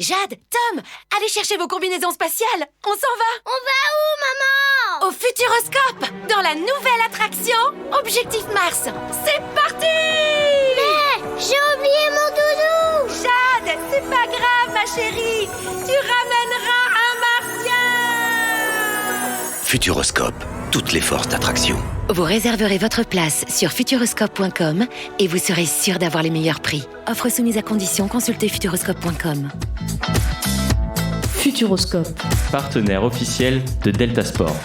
Jade, Tom, allez chercher vos combinaisons spatiales. On s'en va. On va où, maman? Au Futuroscope, dans la nouvelle attraction Objectif Mars. C'est parti! Mais j'ai oublié mon doudou. Jade, c'est pas grave, ma chérie. Tu ramèneras un martien. Futuroscope, toutes les forces d'attraction. Vous réserverez votre place sur futuroscope.com et vous serez sûr d'avoir les meilleurs prix. Offre soumise à condition, consultez futuroscope.com. Futuroscope, partenaire officiel de Delta Sport.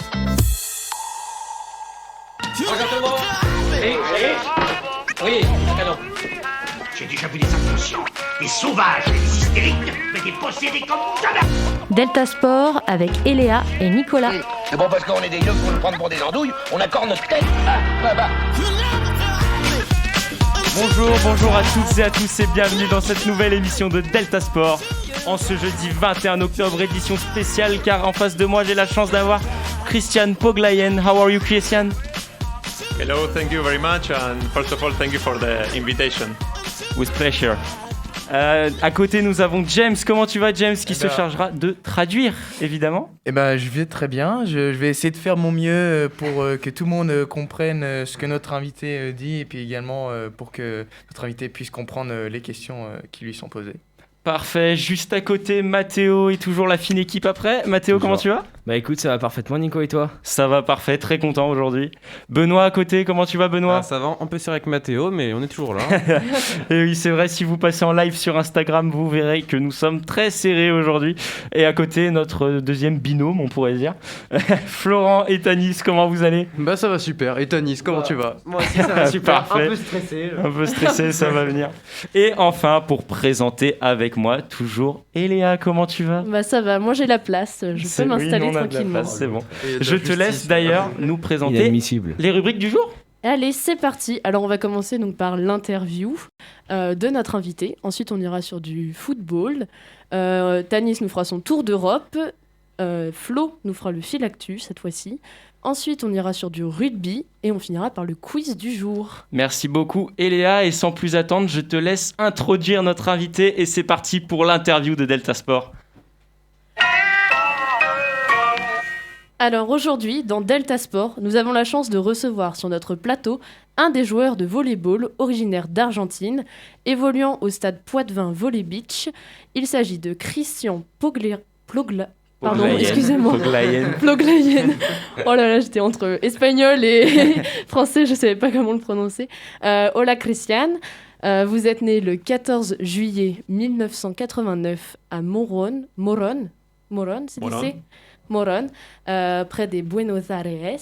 Oui, alors. J'ai déjà vu des inconscients, des sauvages, des hystériques, mais des possédés comme jamais. Delta Sport avec Eléa et Nicolas. C'est bon parce qu'on est des yeux pour nous prendre pour des andouilles, on accorde notre tête. Bah. Bonjour à toutes et à tous et bienvenue dans cette nouvelle émission de Delta Sport. En ce jeudi 21 octobre, édition spéciale car en face de moi j'ai la chance d'avoir Christian Poglayen. How are you, Christian? Hello, thank you very much, and first of all, thank you for the invitation. With pleasure. À côté, nous avons James. Comment tu vas, James, qui se chargera de traduire, évidemment? Je vais très bien. Je vais essayer de faire mon mieux pour que tout le monde comprenne ce que notre invité dit et puis également pour que notre invité puisse comprendre les questions qui lui sont posées. Parfait. Juste à côté, Mathéo et toujours la fine équipe après. Mathéo, comment tu vas? Bah écoute, ça va parfaitement, Nico, et toi? Ça va parfait, très content aujourd'hui. Benoît à côté, comment tu vas, Benoît? Ça va, un peu serré avec Mathéo, mais on est toujours là. Et oui, c'est vrai, si vous passez en live sur Instagram, vous verrez que nous sommes très serrés aujourd'hui. Et à côté, notre deuxième binôme, on pourrait dire. Florent et Tanis, comment vous allez? Bah ça va super. Et Tanis, comment tu vas? Moi aussi, ça va super. Parfait. Un peu stressé, ça va venir. Et enfin, pour présenter avec moi, toujours Eléa, comment tu vas? Bah ça va, moi j'ai la place, je peux m'installer tranquillement. C'est bon. Je te laisse d'ailleurs nous présenter les rubriques du jour. Allez, c'est parti. Alors on va commencer donc par l'interview de notre invité. Ensuite on ira sur du football. Tanis nous fera son tour d'Europe. Flo nous fera le fil actu cette fois-ci. Ensuite, on ira sur du rugby et on finira par le quiz du jour. Merci beaucoup, Eléa. Et sans plus attendre, je te laisse introduire notre invité. Et c'est parti pour l'interview de Delta Sport. Alors aujourd'hui, dans Delta Sport, nous avons la chance de recevoir sur notre plateau un des joueurs de volley-ball originaire d'Argentine, évoluant au stade Poitevin Volley Beach. Il s'agit de Christian Poglayen. Oh là là, j'étais entre espagnol et français, je ne savais pas comment le prononcer. Hola Christian, vous êtes né le 14 juillet 1989 à Morón, c'est dit Morón, près des Buenos Aires.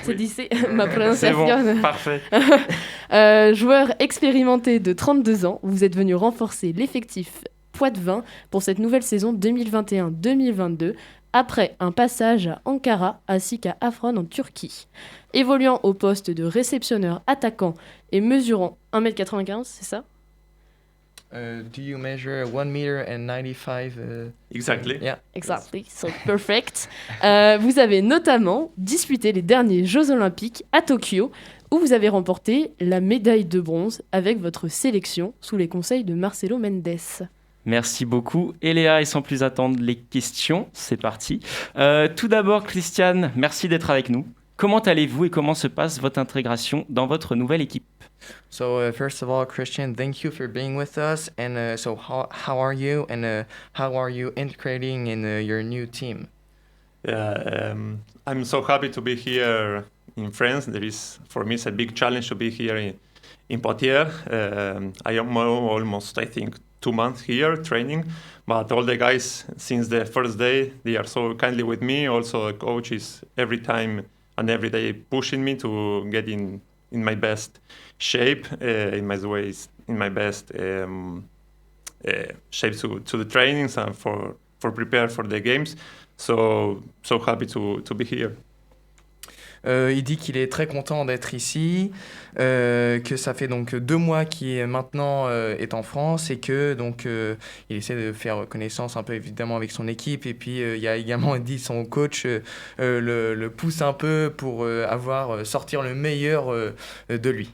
C'est dit ma prononciation. C'est bon, parfait. Joueur expérimenté de 32 ans, vous êtes venu renforcer l'effectif Poitevin pour cette nouvelle saison 2021-2022 après un passage à Ankara ainsi qu'à Afron en Turquie. Évoluant au poste de réceptionneur attaquant et mesurant 1m95, c'est ça? Do you measure 1m95? Exactly. Yeah. Exactly, so perfect. Vous avez notamment disputé les derniers Jeux Olympiques à Tokyo où vous avez remporté la médaille de bronze avec votre sélection sous les conseils de Marcelo Mendes. Merci beaucoup, Eléa. Et sans plus attendre les questions, c'est parti. Tout d'abord, Christian, merci d'être avec nous. Comment allez-vous et comment se passe votre intégration dans votre nouvelle équipe? So first of all, Christian, thank you for being with us. And so how are you? And how are you integrating in your new team? I'm so happy to be here in France. For me, it's a big challenge to be here in Poitiers. I am almost, I think, 2 months here training, but all the guys since the first day, they are so kindly with me. Also, the coach is every time and every day pushing me to get in my best shape, in my best shape to the trainings and for prepare for the games. So happy to be here. Il dit qu'il est très content d'être ici, que ça fait donc 2 mois qu'il maintenant est en France et que donc il essaie de faire connaissance un peu évidemment avec son équipe et puis il y a également dit son coach le pousse un peu pour sortir le meilleur de lui.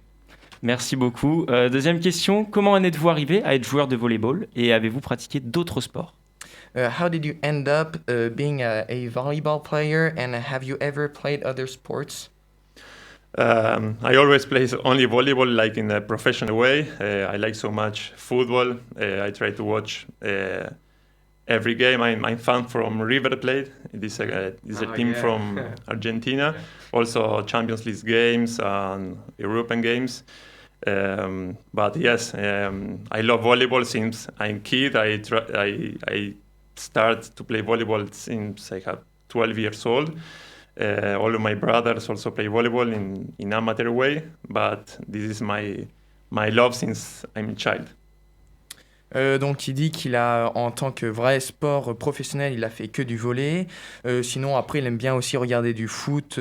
Merci beaucoup. Deuxième question, comment en êtes-vous arrivé à être joueur de volleyball et avez-vous pratiqué d'autres sports? How did you end up being a volleyball player, and have you ever played other sports? I always play only volleyball, like in a professional way. I like so much football. I try to watch every game. I'm fan from River Plate. This is a team from Argentina. Also Champions League games and European games. But yes, I love volleyball since I'm a kid. I start to play volleyball since I have 12 years old. All of my brothers also play volleyball in amateur way, but this is my love since I'm a child. Donc il dit qu'il a, en tant que vrai sport professionnel, il a fait que du volley. Sinon après il aime bien aussi regarder du foot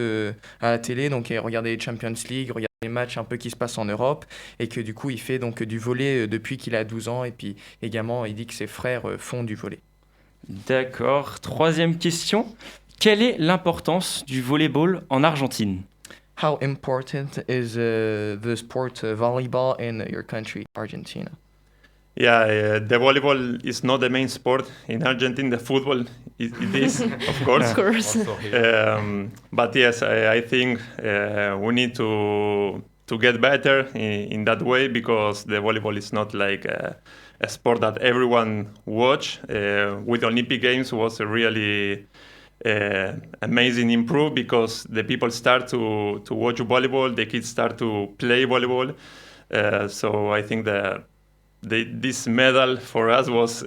à la télé, donc regarder les Champions League, regarder les matchs un peu qui se passent en Europe, et que du coup il fait donc du volley depuis qu'il a 12 ans, et puis également il dit que ses frères font du volley. D'accord. Troisième question. Quelle est l'importance du volleyball en Argentine? How important is the sport volleyball in your country, Argentina? Yeah, the volleyball is not the main sport in Argentina. The football it is, of course. Of course. But yes, I think we need to get better in that way, because the volleyball is not like a sport that everyone watch. With the Olympic Games was a really amazing improve, because the people start to watch volleyball, the kids start to play volleyball. So I think that this medal for us was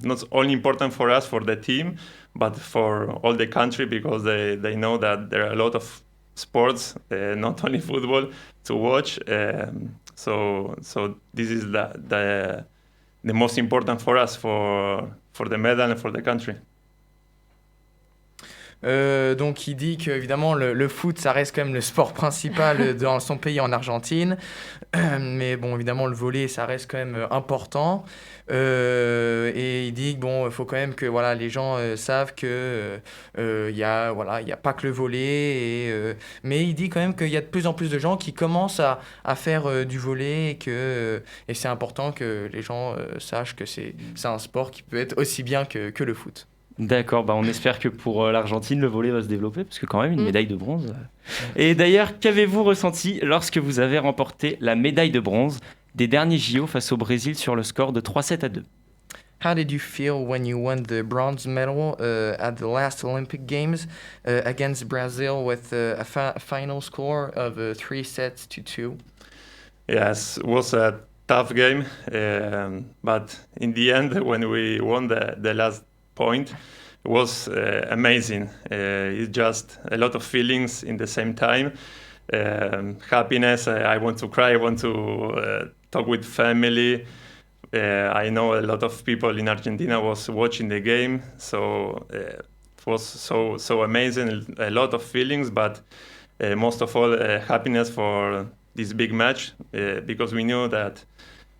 not only important for us, for the team, but for all the country, because they know that there are a lot of sports, not only football, to watch. So this is the most important for us, for the medal and for the country. Donc il dit que évidemment le foot ça reste quand même le sport principal dans son pays en Argentine, mais bon évidemment le volley ça reste quand même important, et il dit que bon il faut quand même que voilà les gens savent que il y a pas que le volley, mais il dit quand même qu'il y a de plus en plus de gens qui commencent à faire du volley, et c'est important que les gens sachent que c'est un sport qui peut être aussi bien que le foot. D'accord, on espère que pour l'Argentine, le volley va se développer, parce que quand même, une médaille de bronze. Et d'ailleurs, qu'avez-vous ressenti lorsque vous avez remporté la médaille de bronze des derniers JO face au Brésil sur le score de 3-7-2? How did you feel when you won the bronze medal at the last Olympic Games against Brazil with a final score of 3-2? Yes, it was a tough game, but in the end, when we won the last point, it was amazing. It's just a lot of feelings in the same time. Happiness, I want to cry, I want to talk with family. I know a lot of people in Argentina was watching the game, so it was so amazing, a lot of feelings, but most of all happiness for this big match, because we knew that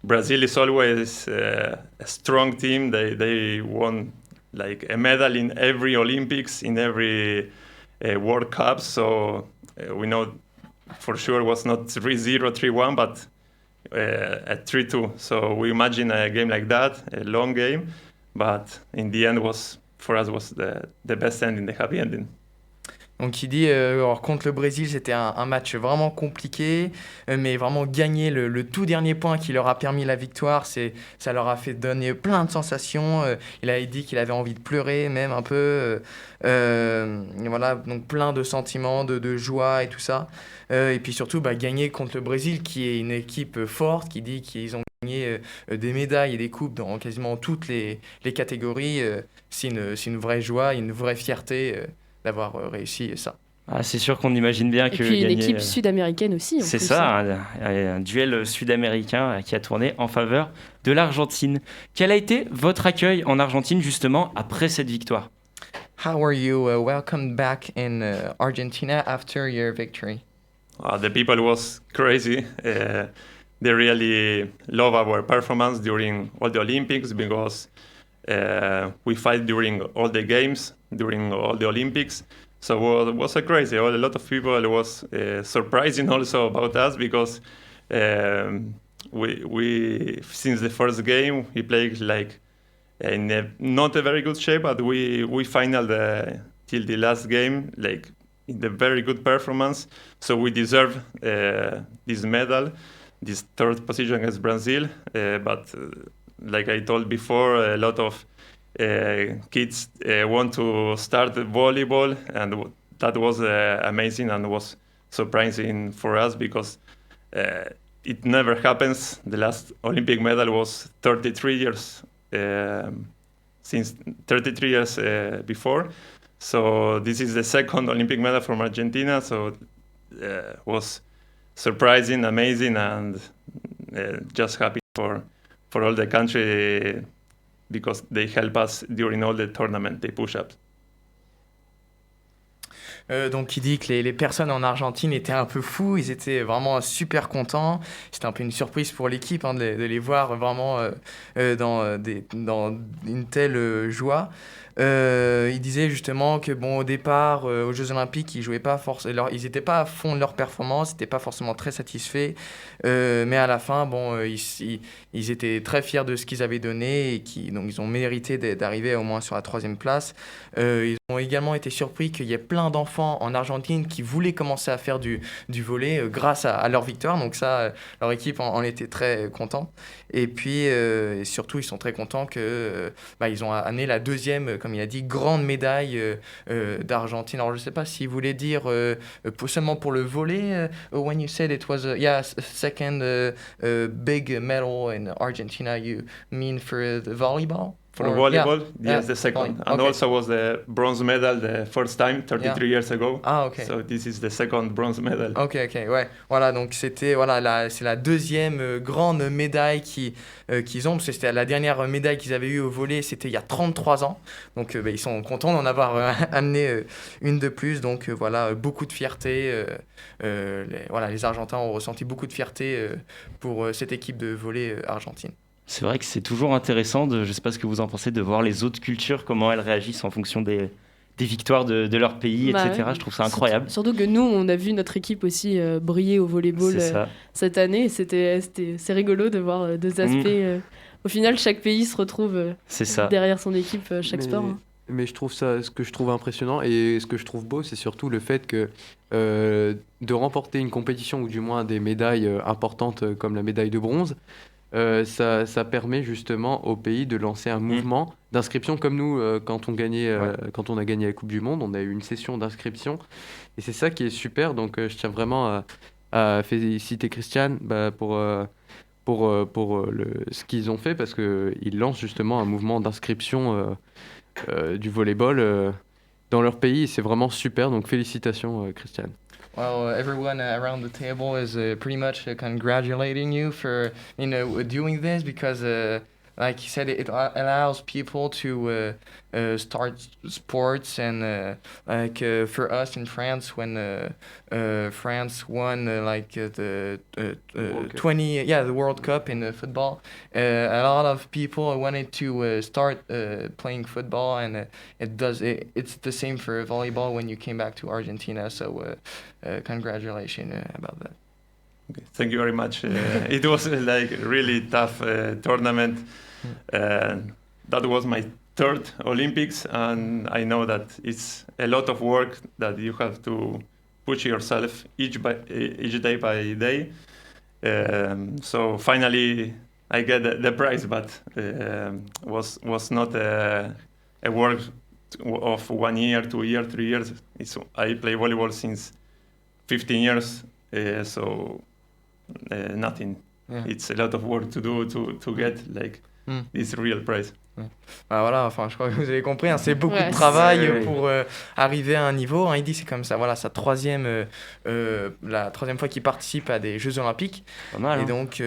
Brazil is always a strong team. They won like a medal in every Olympics, in every World Cup. So we know for sure it was not 3-0, 3-1, but at 3-2. So we imagine a game like that, a long game, but in the end for us was the best ending, the happy ending. Donc il dit, alors, contre le Brésil, c'était un match vraiment compliqué, mais vraiment gagner le tout dernier point qui leur a permis la victoire, ça leur a fait donner plein de sensations. Il a dit qu'il avait envie de pleurer même un peu. Voilà, donc plein de sentiments, de joie et tout ça. Et puis surtout, gagner contre le Brésil, qui est une équipe forte, qui dit qu'ils ont gagné des médailles et des coupes dans quasiment toutes les catégories. C'est une vraie joie, une vraie fierté d'avoir réussi ça. Ah, c'est sûr qu'on imagine bien que et puis gagner, une équipe sud-américaine aussi. C'est ça, un duel sud-américain qui a tourné en faveur de l'Argentine. Quel a été votre accueil en Argentine justement après cette victoire? How were you welcomed back in Argentina after your victory? The people was crazy. They really love our performance during all the Olympics, because we fight during all the games, during all the Olympics. So it was crazy. A lot of people was surprising also about us, because we since the first game we played like in not a very good shape, but we final till the last game like in the very good performance. So we deserve this medal, this third position against Brazil. But like I told before, a lot of kids want to start volleyball, and that was amazing and was surprising for us because it never happens. The last Olympic medal was 33 years since 33 years before. So this is the second Olympic medal from Argentina. So was surprising, amazing, and just happy for all the country because they help us during all the tournament, they push up. Donc il dit que les personnes en Argentine étaient un peu fous, ils étaient vraiment super contents. C'était un peu une surprise pour l'équipe de les voir vraiment dans une telle joie. Il disait justement que au départ aux Jeux Olympiques ils jouaient pas ils n'étaient pas à fond de leur performance, ils n'étaient pas forcément très satisfaits, mais à la fin ils étaient très fiers de ce qu'ils avaient donné et donc ils ont mérité d'arriver au moins sur la 3e place. Ils ont également été surpris qu'il y ait plein d'enfants en Argentine qui voulaient commencer à faire du volley grâce à leur victoire, donc ça leur équipe en était très contente. Et puis et surtout ils sont très contents que ils ont amené la 2e, comme il a dit, grande médaille d'Argentine. Alors je ne sais pas s'il voulait dire seulement pour le volley. When you said it was a second big medal in Argentina, you mean for the volleyball? For volleyball, yes, the second. And also was the bronze medal the first time, 33 years ago. Ah, ok. So this is the second bronze medal. Ok, ouais. Voilà, donc c'est la 2e grande médaille qu'ils ont, parce que c'était la dernière médaille qu'ils avaient eue au volley, c'était il y a 33 ans. Donc ils sont contents d'en avoir amené une de plus. Donc voilà, beaucoup de fierté. Les Argentins ont ressenti beaucoup de fierté pour cette équipe de volley argentine. C'est vrai que c'est toujours intéressant, je ne sais pas ce que vous en pensez, de voir les autres cultures, comment elles réagissent en fonction des victoires de leur pays, etc. Ouais. Je trouve ça incroyable. Surtout que nous, on a vu notre équipe aussi briller au volleyball cette année. C'est rigolo de voir deux aspects. Au final, chaque pays se retrouve derrière son équipe, chaque sport. Hein. Mais ce que je trouve impressionnant et ce que je trouve beau, c'est surtout le fait que de remporter une compétition ou du moins des médailles importantes comme la médaille de bronze, ça permet justement au pays de lancer un mouvement d'inscription comme nous quand on a gagné la Coupe du Monde, on a eu une session d'inscription et c'est ça qui est super. Donc je tiens vraiment à féliciter Christian pour ce qu'ils ont fait parce qu'ils lancent justement un mouvement d'inscription du volleyball dans leur pays et c'est vraiment super, donc félicitations Christian. Well, everyone around the table is pretty much congratulating you for doing this because, like you said, it allows people to start sports and for us in France when France won the 20 the World Cup in football, a lot of people wanted to start playing football and it's the same for volleyball when you came back to Argentina, so congratulations about that. Okay, thank you very much. It was like a really tough tournament. That was my third Olympics, and I know that it's a lot of work that you have to push yourself each day by day. So finally, I get the prize, but was not a work of 1 year, 2 years, 3 years. I play volleyball since 15 years, so nothing. Yeah. It's a lot of work to do to get this real prize. Voilà, enfin, je crois que vous avez compris, c'est beaucoup de travail pour arriver à un niveau. Il dit c'est comme ça, voilà, la troisième fois qu'il participe à des Jeux Olympiques. Pas mal, et donc,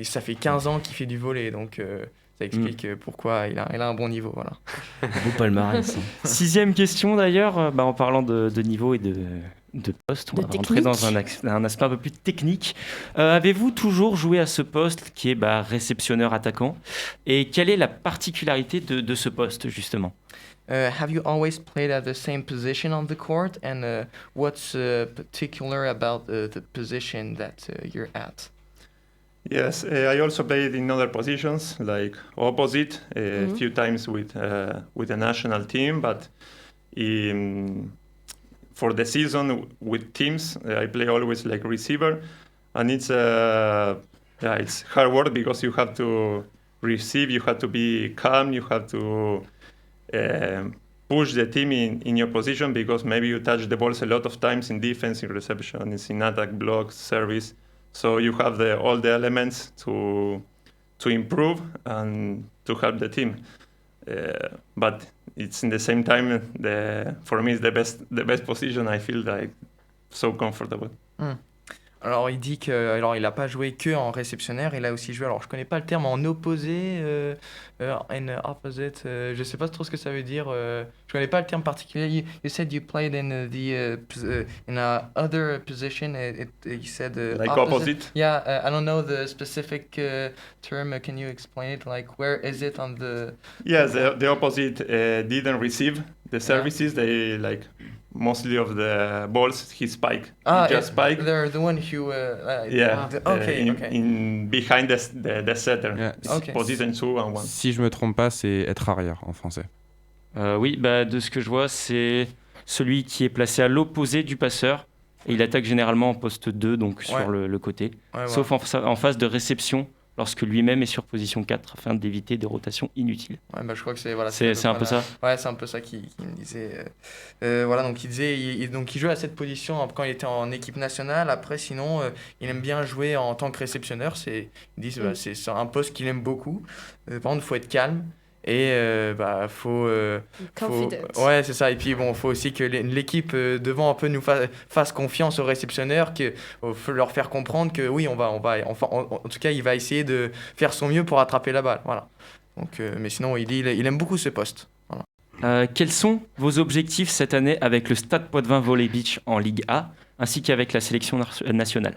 ça fait 15 ans qu'il fait du volley, donc ça explique pourquoi il a un bon niveau. Voilà. Beau palmarès. 6e question d'ailleurs, en parlant de niveau et de poste. On De va rentrer dans un aspect un peu plus technique. Avez-vous toujours joué à ce poste qui est réceptionneur-attaquant? Et quelle est la particularité de ce poste, justement? Have you always played at the same position on the court? And what's particular about the position that you're at? Yes, I also played in other positions, like opposite, a few times with the national team. But for the season with teams, I play always like receiver, and it's hard work because you have to receive, you have to be calm, you have to push the team in your position because maybe you touch the balls a lot of times in defense, in reception, in attack, blocks, service. So you have all the elements to improve and to help the team. But it's in the same time, for me, it's the best position. I feel like so comfortable. Alors il dit que il a pas joué que en réceptionnaire, il a aussi joué, alors je connais pas le terme, en opposé, in opposite, je sais pas trop ce que ça veut dire, je connais pas le terme particulier. You said you played in in a other position. You said like opposite. Yeah, I don't know the specific term. Can you explain it? Like where is it on the? Yes, the opposite didn't receive the services. They like. Mostly of the balls, he spike. He just spike. They're the one who. In behind the setter. Yeah. Okay. Position 2 and 1. Si je me trompe pas, c'est être arrière en français. Oui, de ce que je vois, c'est celui qui est placé à l'opposé du passeur. Et il attaque généralement en poste 2, donc sur le côté. Ouais, sauf en phase de réception, lorsque lui-même est sur position 4, afin d'éviter des rotations inutiles. Ouais, je crois que c'est... Voilà, c'est un peu ça. Ouais, c'est un peu ça qu'il me disait. Voilà, donc il disait... Donc il jouait à cette position quand il était en équipe nationale. Après, sinon, il aime bien jouer en tant que réceptionneur. Ils disent c'est un poste qu'il aime beaucoup. Par contre, il faut être calme. Et faut ouais, c'est ça. Et puis faut aussi que l'équipe devant un peu nous fasse confiance aux réceptionneurs, faut leur faire comprendre que oui, on va en tout cas il va essayer de faire son mieux pour attraper la balle, voilà. Donc mais sinon il aime beaucoup ce poste, voilà. Quels sont vos objectifs cette année avec le Stade Poitvin Volley Beach en Ligue A ainsi qu'avec la sélection nationale?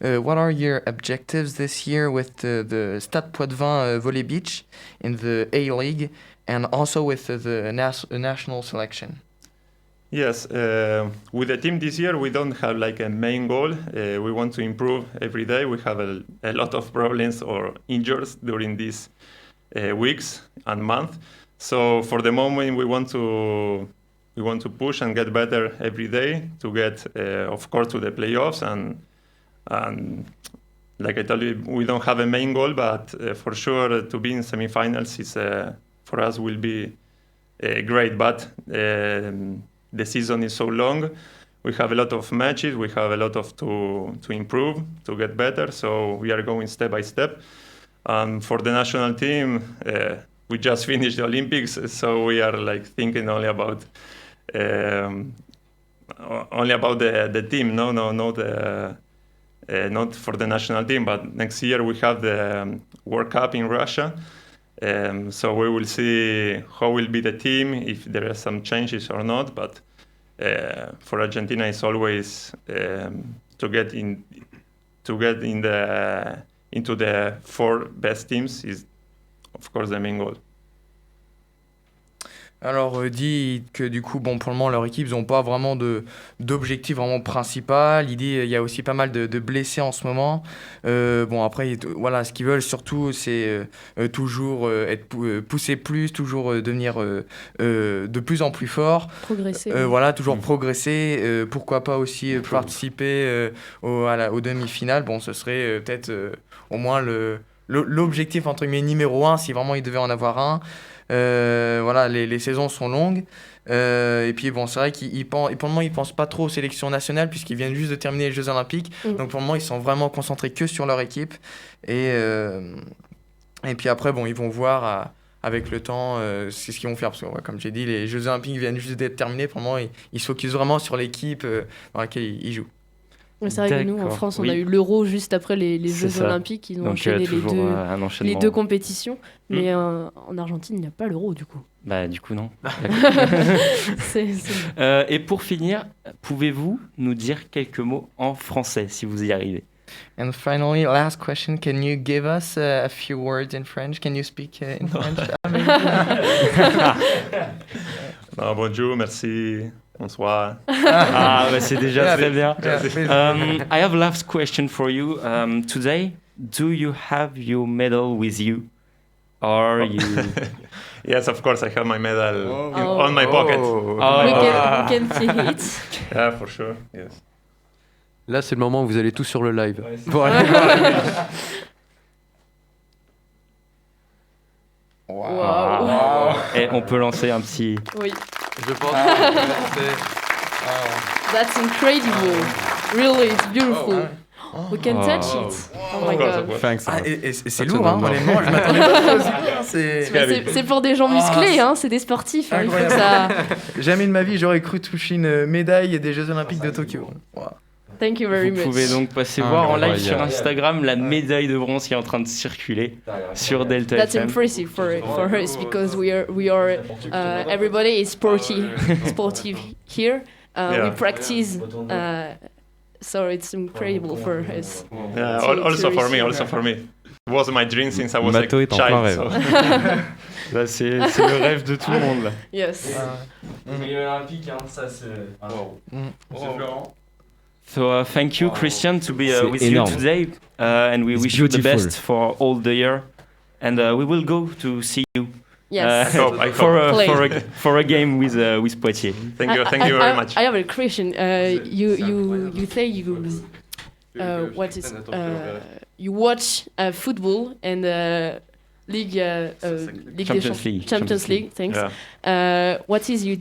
What are your objectives this year with the Stade Poitvin Volley Beach in the A League and also with the national selection? Yes, with the team this year, we don't have like a main goal. We want to improve every day. We have a lot of problems or injuries during these weeks and months. So for the moment, we want to push and get better every day to get, of course, to the playoffs. And like I told you, we don't have a main goal, but for sure to be in semifinals is for us will be great. But the season is so long. We have a lot of matches. We have a lot of to improve, to get better. So we are going step by step. And for the national team, we just finished the Olympics, so we are like thinking only about the team. Not for the national team, but next year we have the World Cup in Russia. So we will see how will be the team, if there are some changes or not. But for Argentina, it's always to get into the 4 best teams is, of course, the main goal. Alors, dit que du coup, pour le moment, leur équipe, ils n'ont pas vraiment d'objectif vraiment principal. Il dit il y a aussi pas mal de blessés en ce moment. Après, voilà, ce qu'ils veulent surtout, c'est toujours être pousser plus, toujours devenir de plus en plus fort. Progresser. Voilà, toujours progresser. Pourquoi pas aussi participer aux demi-finales. Ce serait peut-être au moins l'objectif, entre guillemets, numéro 1, si vraiment il devait en avoir un. Voilà, les saisons sont longues. Et puis c'est vrai pour le moment ils pensent pas trop aux sélections nationales puisqu'ils viennent juste de terminer les Jeux Olympiques. Donc pour le moment ils sont vraiment concentrés que sur leur équipe. Et puis après ils vont voir avec le temps c'est ce qu'ils vont faire parce que comme j'ai dit, les Jeux Olympiques viennent juste d'être terminés. Pour le moment ils se focusent vraiment sur l'équipe dans laquelle ils jouent. Ouais, c'est vrai que nous, en D'accord, France, on oui. a eu l'Euro juste après les C'est Jeux ça. Olympiques. Ils ont Donc, enchaîné toujours, un les enchaînement. deux compétitions. Mais en Argentine, il n'y a pas l'Euro, du coup. Bah, du coup, non. C'est- Et pour finir, pouvez-vous nous dire quelques mots en français, si vous y arrivez? And finally, last question. Can you give us a few words in French? Can you speak in French? No, bonjour, merci, bonsoir. Ah, bah, c'est déjà très bien. Yeah, please. I have a last question for you. Today, do you have your medal with you? Or you... Yes, of course, I have my medal Oh. on my pocket. Oh. we can see it. Yeah, for sure. Yes. Là, c'est le moment où vous allez tous sur le live. Wow. Et on peut lancer un petit... Oui. Je pense That's incredible. Really, it's beautiful. We can touch it. Oh my Of course, god. of course. Thanks. Ah, et c'est That's lourd, hein, a honnêtement. Je m'attendais pas à ça aussi bien. C'est pour des gens musclés, hein, c'est des sportifs. Hein, il faut que Incroyable. ça... Jamais de ma vie, j'aurais cru toucher une médaille des Jeux Olympiques de Tokyo. Wow. Thank you very Vous much. pouvez donc passer voir en live Incroyable. sur Instagram la médaille de bronze qui est en train de circuler sur Delta That's FM. impressive for us because we are everybody is sportive here. Yeah. We practice, so it's incredible for us. Yeah, To also for me, receive. also for me. It was my dream since I was Mato a est en plein child. rêve. So. Là, c'est le rêve de tout le monde. Là. Yes. olympique, ça c'est... Wow. So thank you, Christian, to be C'est with énorme. you today, and we It's wish you the beautiful. best for all the year, and we will go to see you Yes. I for a game with Poitiers. Thank you very much. I have a question. You say what is you watch football and League Champions League. Champions League. Thanks. Yeah. What is your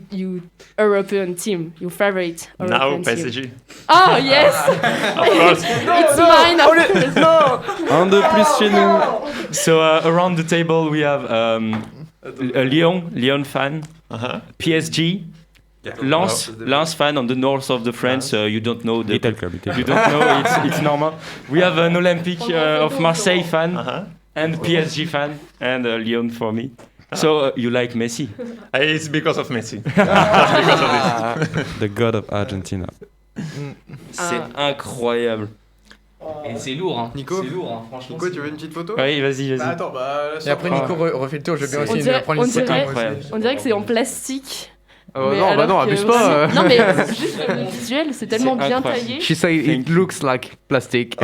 European team? Your favorite Now European team? PSG. Oh yes, Of course. it's mine. Of course. Un de plus chez nous. So around the table we have a Lyon fan, PSG, Lens fan on the north of the France. You don't know the Little club. Little you club. don't know it's normal. We have an Olympic of Marseille fan and PSG fan and Lyon for me. So you like Messi? It's because of Messi. Just because of this. The god of Argentina. C'est incroyable. Et c'est lourd, hein. Nico C'est lourd, hein. Franchement. Nico, tu veux une petite photo? Oui, vas-y. Attends, Et après, Nico refait le tour. Je veux bien On aussi dirait- prendre une on photo. dirait- moi aussi. On dirait que c'est en plastique. Oh, mais non, bah alors non, que abuse aussi- pas. Non mais juste le visuel, c'est tellement C'est bien incroyable. taillé. She say it looks like plastic.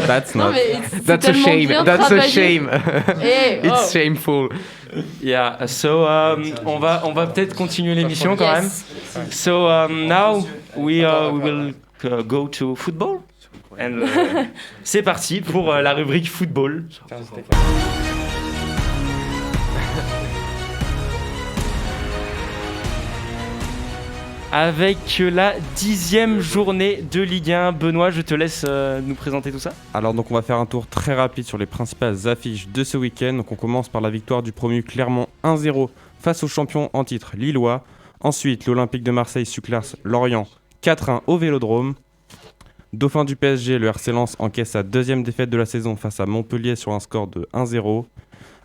That's Non not. mais c'est That's a tellement shame. bien That's a travaillé. shame. Eh, It's oh. shameful. Yeah. So on va peut-être continuer l'émission quand même. Yes. So now we will go to football. And, c'est parti pour la rubrique football. Avec la 10e journée de Ligue 1. Benoît, je te laisse nous présenter tout ça. Alors donc on va faire un tour très rapide sur les principales affiches de ce week-end. Donc on commence par la victoire du promu Clermont 1-0 face aux champions en titre lillois. Ensuite l'Olympique de Marseille surclasse Lorient 4-1 au Vélodrome. Dauphin du PSG, le RC Lens encaisse sa deuxième défaite de la saison face à Montpellier sur un score de 1-0.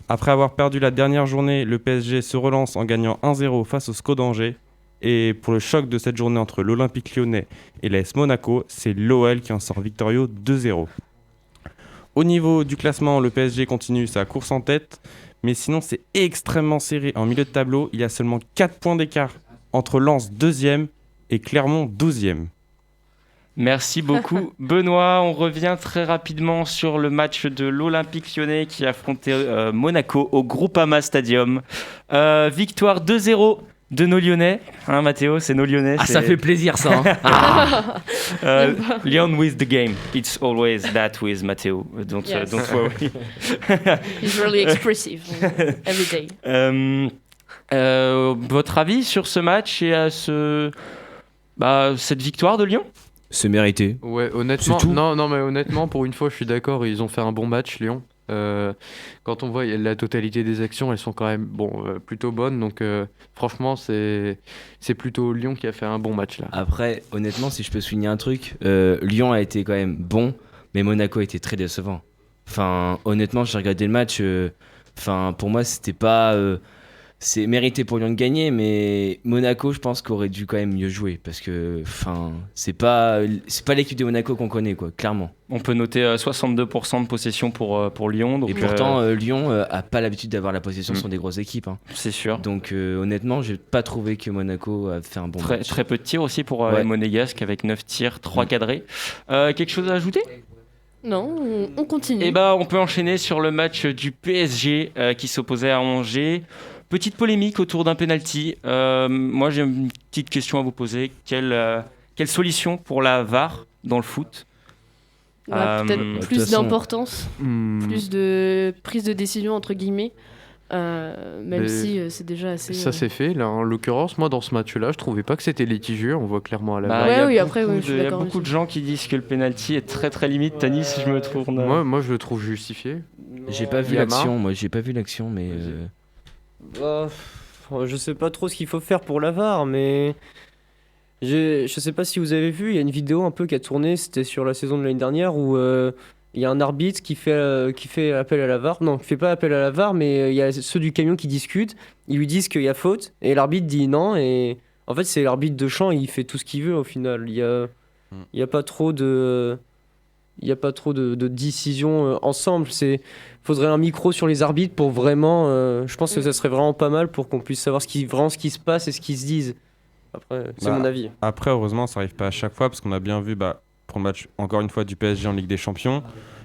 Après avoir perdu la dernière journée, le PSG se relance en gagnant 1-0 face au SCO d'Angers. Et pour le choc de cette journée entre l'Olympique Lyonnais et l'AS Monaco, c'est l'OL qui en sort victorieux 2-0. Au niveau du classement, le PSG continue sa course en tête, mais sinon c'est extrêmement serré. En milieu de tableau, il y a seulement 4 points d'écart entre Lens 2e et Clermont 12e. Merci beaucoup Benoît. On revient très rapidement sur le match de l'Olympique Lyonnais qui affrontait Monaco au Groupama Stadium. Victoire 2-0 de nos Lyonnais, hein Mathéo, c'est nos Lyonnais. Ah, ça fait plaisir ça. Hein. Lyon with the game. It's always that with Mathéo. Don't worry. He's really expressive every day. Votre avis sur ce match et à cette victoire de Lyon? C'est mérité. Ouais, honnêtement, C'est tout. non, mais honnêtement, pour une fois, je suis d'accord, ils ont fait un bon match, Lyon. Quand on voit la totalité des actions, elles sont quand même plutôt bonnes. Donc franchement, c'est plutôt Lyon qui a fait un bon match là. Après, honnêtement, si je peux souligner un truc, Lyon a été quand même bon, mais Monaco a été très décevant. Enfin, honnêtement, j'ai regardé le match. Pour moi, c'était pas... c'est mérité pour Lyon de gagner, mais Monaco, je pense qu'aurait dû quand même mieux jouer parce que, c'est pas l'équipe de Monaco qu'on connaît, quoi, clairement. On peut noter 62% de possession pour Lyon. Donc, et pourtant, Lyon a pas l'habitude d'avoir la possession sur des grosses équipes. Hein. C'est sûr. Donc, honnêtement, j'ai pas trouvé que Monaco a fait un bon match. Très peu de tirs aussi pour les Monégasques avec 9 tirs, 3 cadrés. Quelque chose à ajouter ? Non, on continue. Et on peut enchaîner sur le match du PSG qui s'opposait à Angers. Petite polémique autour d'un penalty. Moi, j'ai une petite question à vous poser. Quelle solution pour la VAR dans le foot ? Peut-être plus d'importance, plus de prise de décision, entre guillemets. Même si c'est déjà assez... Ça s'est fait, là, en l'occurrence. Moi, dans ce match-là, je trouvais pas que c'était litigieux. On voit clairement à la VAR. Il y a beaucoup de gens qui disent que le penalty est très très limite. Tanis, si je me tourne... Moi, je le trouve justifié. J'ai pas vu l'action, mais... je sais pas trop ce qu'il faut faire pour la VAR, mais je sais pas si vous avez vu, il y a une vidéo un peu qui a tourné, c'était sur la saison de l'année dernière où il y a un arbitre qui fait appel à la VAR. Non, qui fait pas appel à la VAR, mais il y a ceux du camion qui discutent, ils lui disent qu'il y a faute et l'arbitre dit non, et en fait c'est l'arbitre de champ, il fait tout ce qu'il veut au final. Il y a pas trop de décisions ensemble. Faudrait un micro sur les arbitres pour vraiment... je pense que ça serait vraiment pas mal pour qu'on puisse savoir ce qui se passe et ce qu'ils se disent. Après, c'est mon avis. Après, heureusement, ça arrive pas à chaque fois parce qu'on a bien vu, pour le match, encore une fois, du PSG en Ligue des Champions,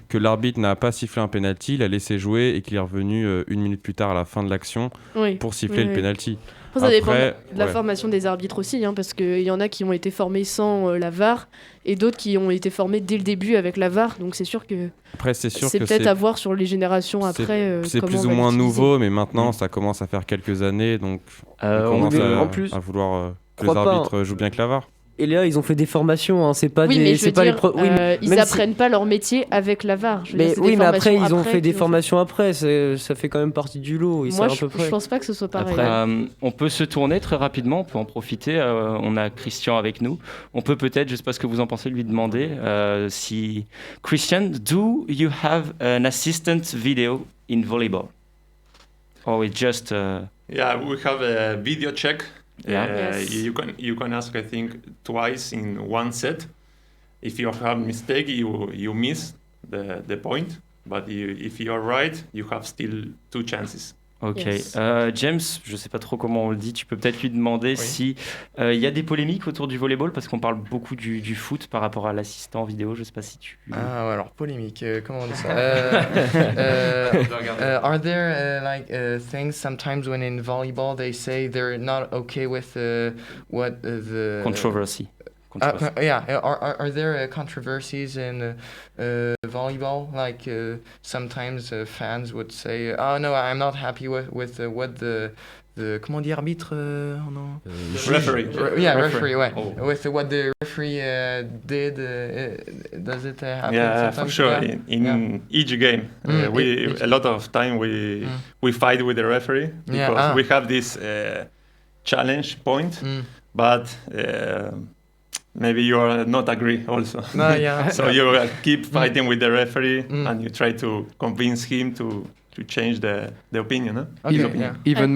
que l'arbitre n'a pas sifflé un penalty, il a laissé jouer et qu'il est revenu 1 minute plus tard à la fin de l'action pour siffler le penalty. Ça dépend de la formation des arbitres aussi, parce qu'il y en a qui ont été formés sans la VAR et d'autres qui ont été formés dès le début avec la VAR. Donc c'est sûr que c'est peut-être à voir sur les générations après. C'est plus ou moins nouveau, mais maintenant ça commence à faire quelques années, donc on commence à vouloir que les arbitres jouent bien avec la VAR. Et là, ils ont fait des formations, c'est pas ils ils apprennent pas leur métier avec la VAR. Mais après, ils ont fait des formations après, ça fait quand même partie du lot. Moi, je pense pas que ce soit pareil. Après, on peut se tourner très rapidement, on peut en profiter. On a Christian avec nous. On peut peut-être, je sais pas ce que vous en pensez, lui demander si... Christian, do you have an assistant video in volleyball? Or it's just... Yeah, we have a video check. Yes. You can ask, I think, twice in one set. If you have a mistake, you miss the point. But if you are right, you have still 2 chances. Ok. James, je sais pas trop comment on le dit, tu peux peut-être lui demander si y a des polémiques autour du volleyball parce qu'on parle beaucoup du foot par rapport à l'assistant vidéo, je sais pas si tu... alors polémique, comment on dit ça? Are there things sometimes when in volleyball they say they're not okay with what the... Controversy. Are there controversies in volleyball? Like sometimes fans would say, "Oh no, I'm not happy with what the comment on dit arbitre referee. Referee. With what the referee did. Does it happen? Yeah, for sure. In each game, a lot of time we fight with the referee because we have this challenge point, but. Maybe you are not agree also. So you keep fighting with the referee and you try to convince him to change the opinion. Huh? Okay, His opinion. Even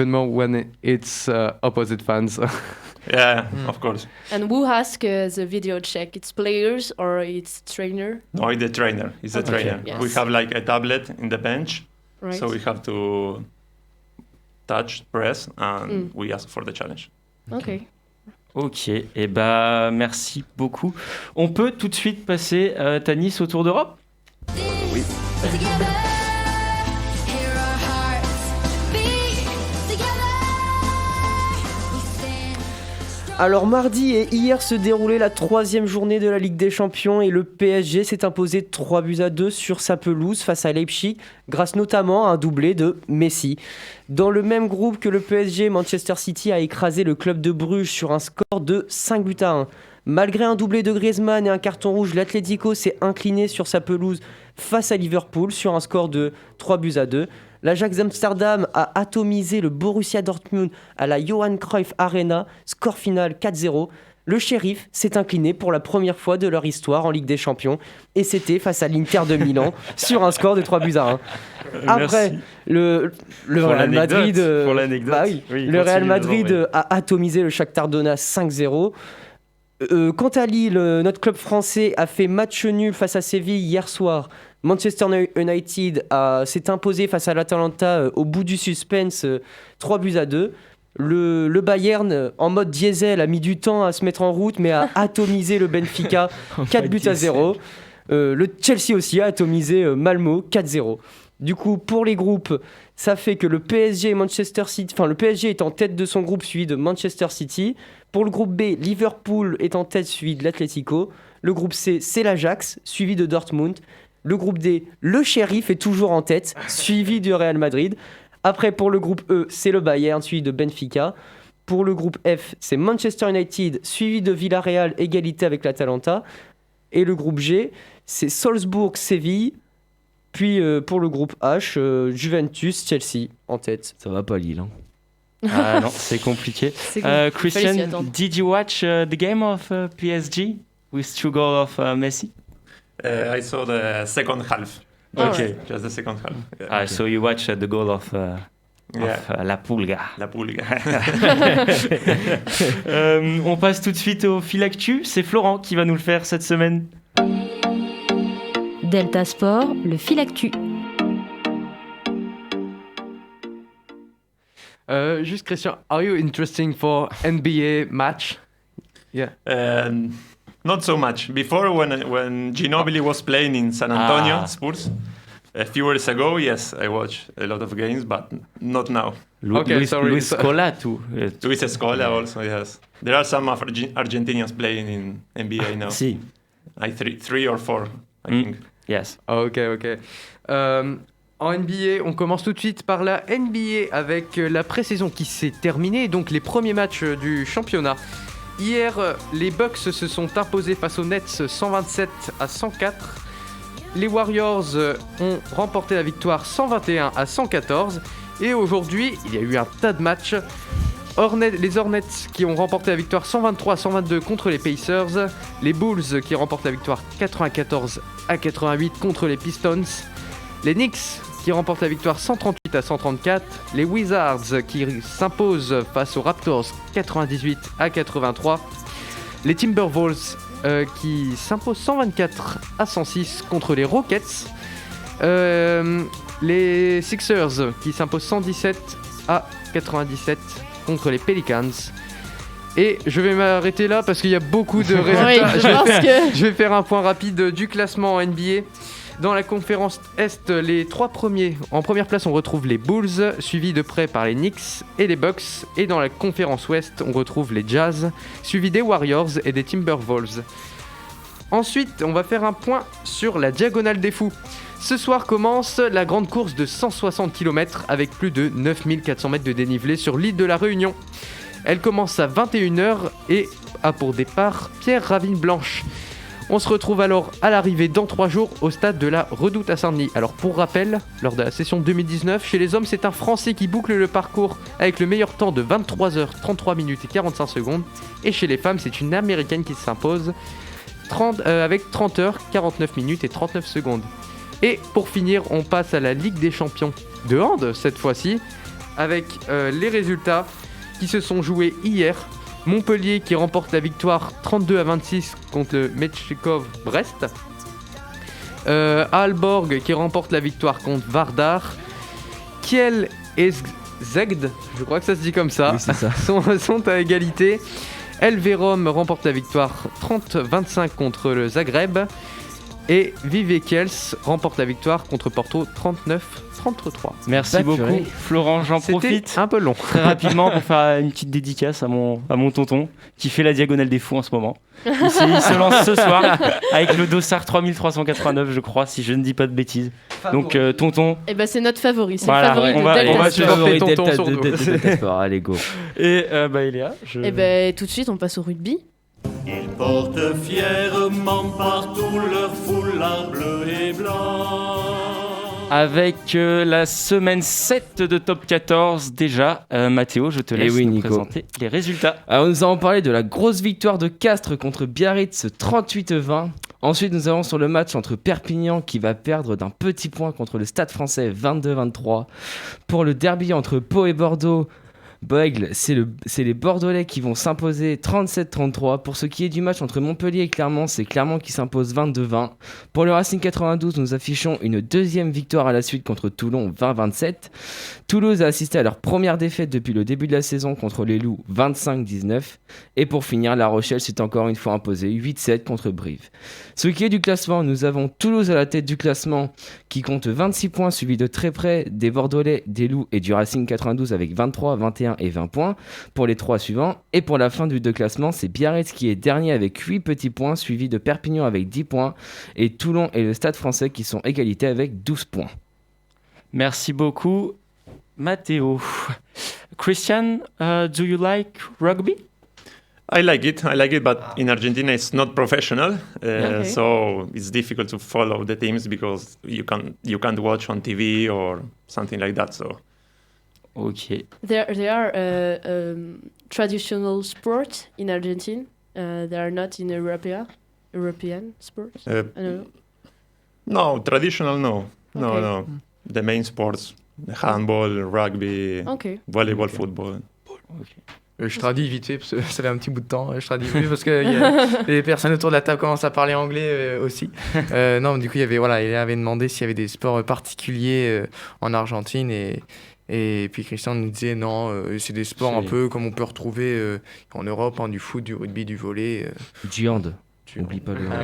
more when it's opposite fans. Of course. And who asks the video check? It's players or it's trainer? No, it's the trainer. It's the trainer. Yes. We have like a tablet in the bench, right. So we have to touch, press, and we ask for the challenge. Okay. Ok, merci beaucoup. On peut tout de suite passer, Tanis, au Tour d'Europe ? Oui. Alors mardi et hier se déroulait la 3e journée de la Ligue des Champions et le PSG s'est imposé 3-2 sur sa pelouse face à Leipzig grâce notamment à un doublé de Messi. Dans le même groupe que le PSG, Manchester City a écrasé le club de Bruges sur un score de 5-1. Malgré un doublé de Griezmann et un carton rouge, l'Atlético s'est incliné sur sa pelouse face à Liverpool sur un score de 3-2. L'Ajax Amsterdam a atomisé le Borussia Dortmund à la Johan Cruyff Arena, score final 4-0. Le Sheriff s'est incliné pour la première fois de leur histoire en Ligue des Champions et c'était face à l'Inter de Milan sur un score de 3-1. Après, le Real Madrid, le Real Madrid a atomisé le Shakhtar Donetsk 5-0. Quant à Lille, notre club français a fait match nul face à Séville hier soir. Manchester United s'est imposé face à l'Atalanta au bout du suspense 3-2. Le Bayern, en mode diesel, a mis du temps à se mettre en route, mais a atomisé le Benfica 4-0. Le Chelsea aussi a atomisé Malmo 4-0. Du coup, pour les groupes, ça fait que le PSG et Manchester City, le PSG est en tête de son groupe, suivi de Manchester City. Pour le groupe B, Liverpool est en tête, suivi de l'Atlético. Le groupe C, c'est l'Ajax, suivi de Dortmund. Le groupe D, le Sheriff est toujours en tête, suivi du Real Madrid. Après, pour le groupe E, c'est le Bayern, suivi de Benfica. Pour le groupe F, c'est Manchester United, suivi de Villarreal, égalité avec l'Atalanta. Et le groupe G, c'est Salzbourg, Séville. Puis pour le groupe H, Juventus, Chelsea en tête. Ça va pas Lille, hein. Ah non, c'est compliqué. Christian, did you watch the game of PSG with 2 goals of Messi? I saw the second half. Okay. Just the second half. Yeah. So you watched the goal of La Pulga. La Pulga. On passe tout de suite au fil actu. C'est Florent qui va nous le faire cette semaine. Delta Sport, le fil actu. Juste Christian, are you interesting for NBA match? Yeah. Not so much. Before, when Ginobili was playing in San Antonio Spurs, a few years ago, yes, I watched a lot of games, but not now. Luis Scola too. Luis Scola also, yes. There are some Argentinians playing in NBA now. Si. Three or four, I think. Yes. Ok. En NBA, on commence tout de suite par la NBA avec la pré-saison qui s'est terminée, donc les premiers matchs du championnat. Hier, les Bucks se sont imposés face aux Nets 127-104. Les Warriors ont remporté la victoire 121-114. Et aujourd'hui, il y a eu un tas de matchs. Les Hornets qui ont remporté la victoire 123-122 contre les Pacers. Les Bulls qui remportent la victoire 94-88 contre les Pistons. Les Knicks qui remportent la victoire 138-134. Les Wizards qui s'imposent face aux Raptors 98-83. Les Timberwolves qui s'imposent 124-106 contre les Rockets. Les Sixers qui s'imposent 117-97 contre les Pelicans. Et je vais m'arrêter là parce qu'il y a beaucoup de résultats. Je vais faire un point rapide du classement en NBA. Dans la conférence Est, les 3 premiers, en première place, on retrouve les Bulls, suivis de près par les Knicks et les Bucks. Et dans la conférence Ouest, on retrouve les Jazz, suivis des Warriors et des Timberwolves. Ensuite, on va faire un point sur la Diagonale des Fous. Ce soir commence la grande course de 160 km avec plus de 9400 mètres de dénivelé sur l'île de la Réunion. Elle commence à 21h et a pour départ Pierre Ravine Blanche. On se retrouve alors à l'arrivée dans 3 jours au stade de la Redoute à Saint-Denis. Alors pour rappel, lors de la session 2019, chez les hommes, c'est un Français qui boucle le parcours avec le meilleur temps de 23h, 33 minutes et 45 secondes. Et chez les femmes, c'est une Américaine qui s'impose avec 30h, 49 minutes et 39 secondes. Et pour finir, on passe à la Ligue des Champions de hand cette fois-ci, avec les résultats qui se sont joués hier. Montpellier qui remporte la victoire 32-26 contre le Metchikov Brest. Aalborg qui remporte la victoire contre Vardar. Kiel et Zegd, je crois que ça se dit comme ça, oui, ça. sont à égalité. Elverum remporte la victoire 30-25 contre le Zagreb. Et Vive Kiels remporte la victoire contre Porto 39-33. Merci beaucoup Florent, j'en profite un peu long très rapidement pour faire une petite dédicace à mon tonton qui fait la Diagonale des Fous en ce moment. Il se lance ce soir avec le dossard 3389 je crois, si je ne dis pas de bêtises. Donc tonton, c'est notre favori, c'est voilà, le favori on va supporter tonton sur Delta Sport. Allez go. Et Eléa tout de suite on passe au rugby. Ils portent fièrement partout leur foulard bleu et blanc. Avec la semaine 7 de Top 14 déjà, Mathéo, je te laisse nous présenter les résultats. Alors nous allons parler de la grosse victoire de Castres contre Biarritz 38-20. Ensuite nous allons sur le match entre Perpignan qui va perdre d'un petit point contre le Stade Français 22-23. Pour le derby entre Pau et Bordeaux, Boegle, c'est les Bordelais qui vont s'imposer 37-33. Pour ce qui est du match entre Montpellier et Clermont, c'est Clermont qui s'impose 22-20. Pour le Racing 92, nous affichons une deuxième victoire à la suite contre Toulon 20-27. Toulouse a assisté à leur première défaite depuis le début de la saison contre les Loups 25-19. Et pour finir, La Rochelle s'est encore une fois imposée 8-7 contre Brive. Ce qui est du classement, nous avons Toulouse à la tête du classement qui compte 26 points, suivi de très près des Bordelais, des Loups et du Racing 92 avec 23, 21 et 20 points pour les trois suivants. Et pour la fin du classement, c'est Biarritz qui est dernier avec 8 petits points, suivi de Perpignan avec 10 points et Toulon et le Stade Français qui sont égalité avec 12 points. Merci beaucoup, Mathéo. Christian, do you like rugby? I like it, but in Argentina it's not professional, so it's difficult to follow the teams because you can't watch on TV or something like that. So, okay. There are traditional sports in Argentina. They are not in European sports. I don't know. No, traditional no. Okay. No. The main sports, handball, rugby, volleyball, football. Je traduis vite fait, parce que ça fait un petit bout de temps. Je traduis vite parce que les personnes autour de la table commencent à parler anglais aussi. Non, du coup, il avait demandé s'il y avait des sports particuliers en Argentine. Et puis Christian nous disait non, c'est des sports un peu comme on peut retrouver en Europe, du foot, du rugby, du volley. Du hand. N'oublie pas le hand.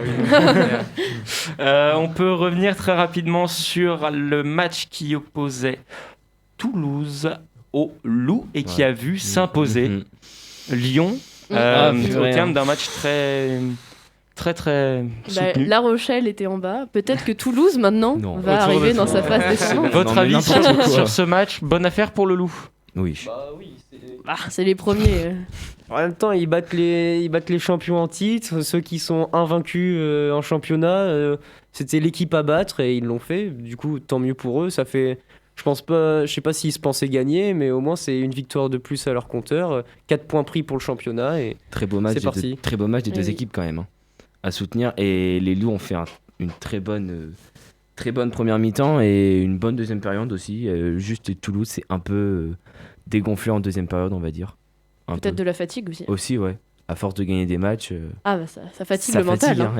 On peut revenir très rapidement sur le match qui opposait Toulouse au Loup et qui a vu s'imposer Lyon au terme d'un match très soutenu. La Rochelle était en bas. Peut-être que Toulouse maintenant va arriver dans sa phase descendante. Votre avis sur ce match? Bonne affaire pour le Loup? Oui. C'est les premiers. En même temps, ils battent les champions en titre, ceux qui sont invaincus en championnat. C'était l'équipe à battre et ils l'ont fait. Du coup, tant mieux pour eux. Ça fait. Je sais pas s'ils se pensaient gagner, mais au moins c'est une victoire de plus à leur compteur. 4 points pris pour le championnat et très beau match des deux équipes quand même à soutenir. Et les Loups ont fait une très bonne première mi-temps et une bonne deuxième période aussi. Juste Toulouse c'est un peu dégonflé en deuxième période, on va dire. Peut-être de la fatigue aussi. Aussi, ouais. À force de gagner des matchs. Ça fatigue le mental.